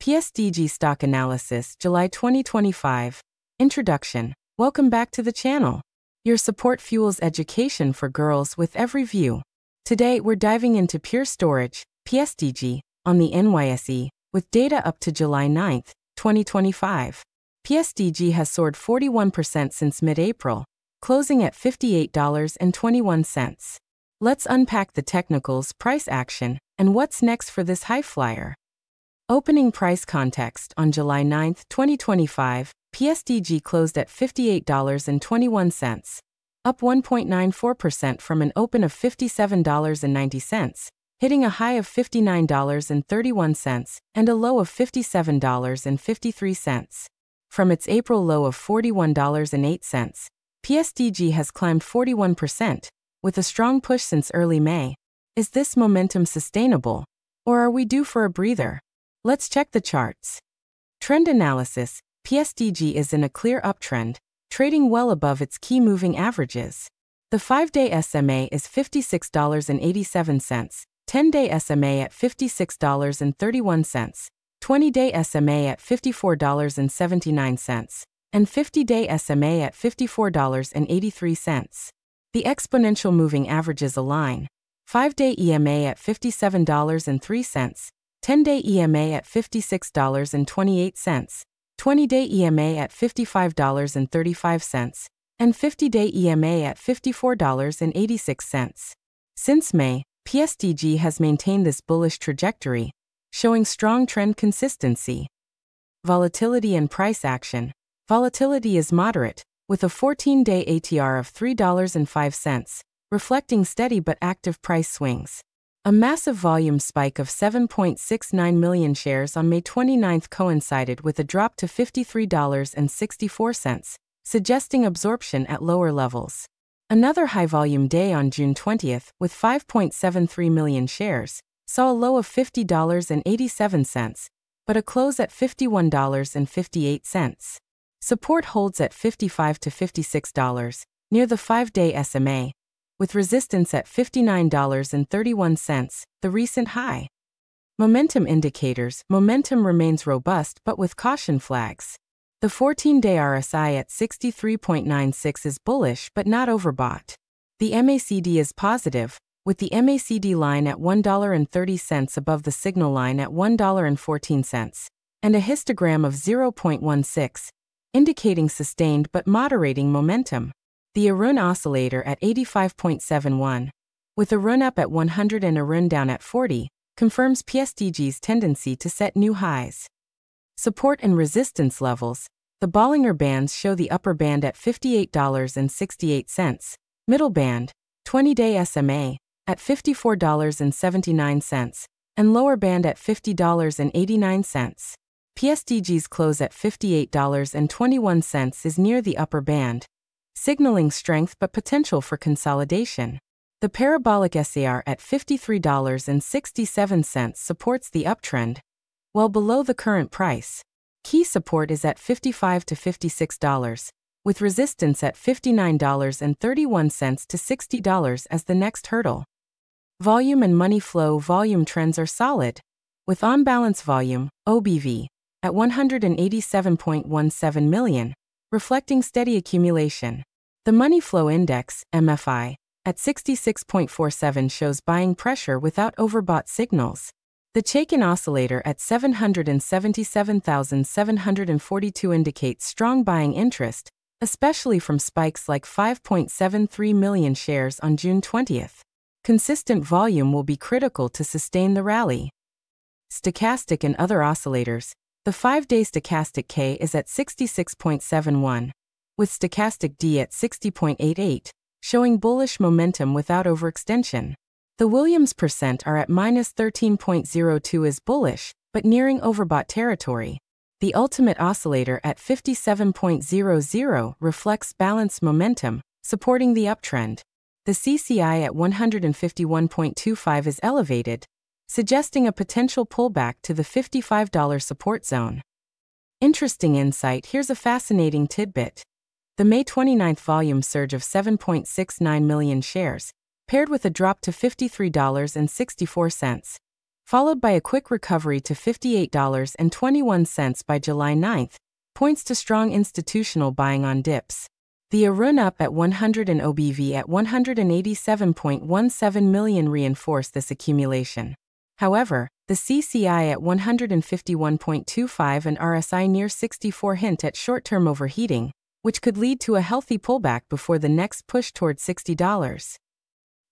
Pstg Stock Analysis, July 2025. Introduction. Welcome back to the channel. Your support fuels education for girls with every view. Today, we're diving into Pure Storage, Pstg, on the NYSE, with data up to July 9, 2025. Pstg has soared 41% since mid-April, closing at $58.21. Let's unpack the technicals, price action, and what's next for this high flyer. Opening price context. On July 9, 2025, Pstg closed at $58.21, up 1.94% from an open of $57.90, hitting a high of $59.31 and a low of $57.53. From its April low of $41.08, Pstg has climbed 41%, with a strong push since early May. Is this momentum sustainable, or are we due for a breather? Let's check the charts. Trend analysis. Pstg is in a clear uptrend, trading well above its key moving averages. The 5-day SMA is $56.87, 10-day SMA at $56.31, 20-day SMA at $54.79, and 50-day SMA at $54.83. The exponential moving averages align. 5-day EMA at $57.03, 10-day EMA at $56.28, 20-day EMA at $55.35, and 50-day EMA at $54.86. Since May, Pstg has maintained this bullish trajectory, showing strong trend consistency. Volatility and price action. Volatility is moderate, with a 14-day ATR of $3.05, reflecting steady but active price swings. A massive volume spike of 7.69 million shares on May 29 coincided with a drop to $53.64, suggesting absorption at lower levels. Another high-volume day on June 20, with 5.73 million shares, saw a low of $50.87, but a close at $51.58. Support holds at $55 to $56, near the 5-day SMA, with resistance at $59.31, the recent high. Momentum indicators. Momentum remains robust but with caution flags. The 14-day RSI at 63.96 is bullish but not overbought. The MACD is positive, with the MACD line at $1.30 above the signal line at $1.14, and a histogram of 0.16, indicating sustained but moderating momentum. The Arun oscillator at 85.71, with a run up at 100 and a run down at 40, confirms Pstg's tendency to set new highs. Support and resistance levels. The Bollinger Bands show the upper band at $58.68, middle band, 20-day SMA, at $54.79, and lower band at $50.89. Pstg's close at $58.21 is near the upper band, signaling strength but potential for consolidation. The parabolic SAR at $53.67 supports the uptrend, well below the current price. Key support is at $55 to $56, with resistance at $59.31 to $60 as the next hurdle. Volume and money flow. Volume trends are solid, with on-balance volume, OBV, at 187.17 million, reflecting steady accumulation. The Money Flow Index, MFI, at 66.47 shows buying pressure without overbought signals. The Chaikin oscillator at 777,742 indicates strong buying interest, especially from spikes like 5.73 million shares on June 20. Consistent volume will be critical to sustain the rally. Stochastic and other oscillators. The 5-day stochastic K is at 66.71, with stochastic D at 60.88, showing bullish momentum without overextension. The Williams percent are at -13.02 is bullish, but nearing overbought territory. The ultimate oscillator at 57.00 reflects balanced momentum, supporting the uptrend. The CCI at 151.25 is elevated, suggesting a potential pullback to the $55 support zone. Interesting insight. Here's a fascinating tidbit. The May 29 volume surge of 7.69 million shares, paired with a drop to $53.64, followed by a quick recovery to $58.21 by July 9th, points to strong institutional buying on dips. The run up at 100 and OBV at 187.17 million reinforce this accumulation. However, the CCI at 151.25 and RSI near 64 hint at short-term overheating, which could lead to a healthy pullback before the next push toward $60.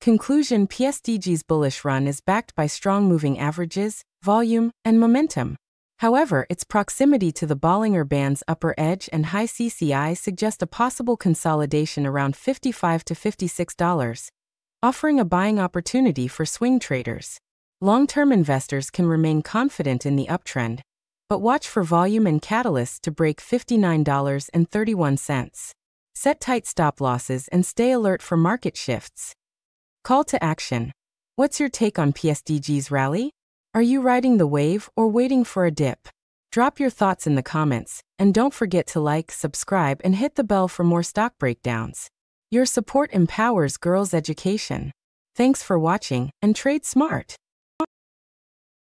Conclusion: Pstg's bullish run is backed by strong moving averages, volume, and momentum. However, its proximity to the Bollinger Band's upper edge and high CCI suggest a possible consolidation around $55 to $56, offering a buying opportunity for swing traders. Long-term investors can remain confident in the uptrend, but watch for volume and catalysts to break $59.31. Set tight stop losses and stay alert for market shifts. Call to action. What's your take on Pstg's rally? Are you riding the wave or waiting for a dip? Drop your thoughts in the comments, and don't forget to like, subscribe, and hit the bell for more stock breakdowns. Your support empowers girls' education. Thanks for watching, and trade smart.